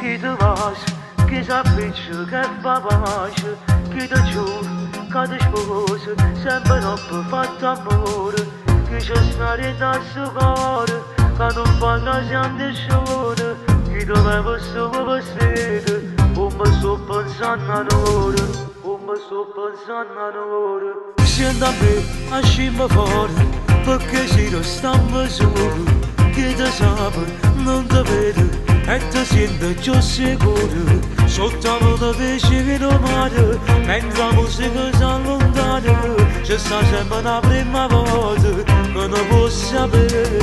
Chi te vas, chi s'appiccia, che fa pace, chi te giù, che te sposa, sempre troppo fatto amore, chi c'è stare da suo cuore, che non parla sempre solo, chi te beve solo vestito, un mi sto pensando a ora, un mi sto pensando a ora. Senti a me, ascimma fuori, perché si restiamo soli, chi te sa, non ti vede. E ti senti più sicuro sotto la pesce che non mare mentre la musica si allontana ci sta sempre la prima volta che non può sapere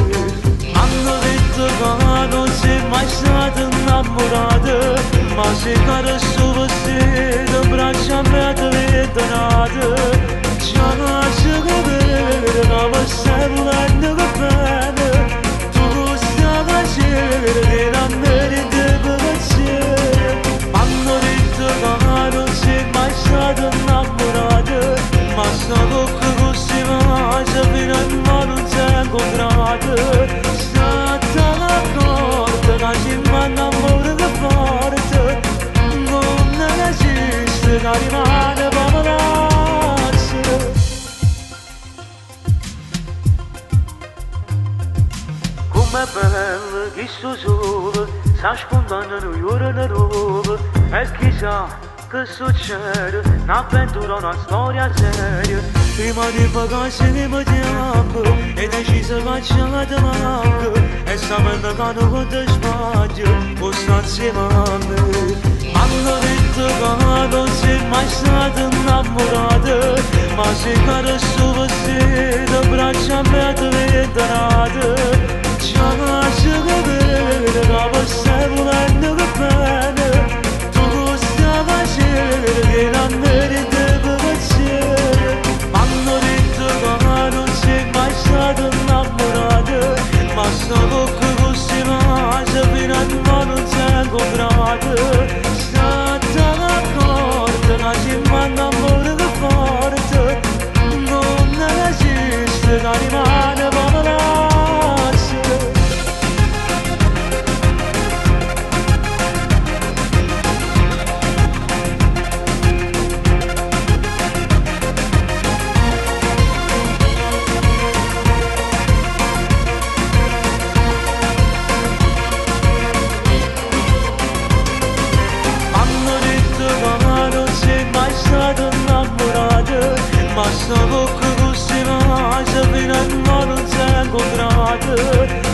hanno detto che non sei mai stata innamorata ma sei cara solo se ti braccia a me ti vedo nata ci lascia capire che mi stai volendo che bene tu lo stai facendo che non sono così mangia fino a non si è incontrato stata la corda che ci manda amore che forte non esiste che rimane paparazzi com'è bello che sto solo sta scontando ore e roba e chissà che succede, un'avventura, una storia seria prima di vacanze che mettiamo e deciso che ce la manca e sapendo che non ti sbaglio può stare insieme a me hanno detto che non sei mai stata innamorata ma sei cara solo se ti braccia a me ti vedo nata ci lascia capire che mi stai volendo che bene che non merita piacere m'hanno detto che non sei mai stata innamorata ma sono così mangia fino a non si è incontrata stata d'accordo che ci manda amore che forte non esiste che rimane paparazzi ma sono così mangia fino a non si è incontrato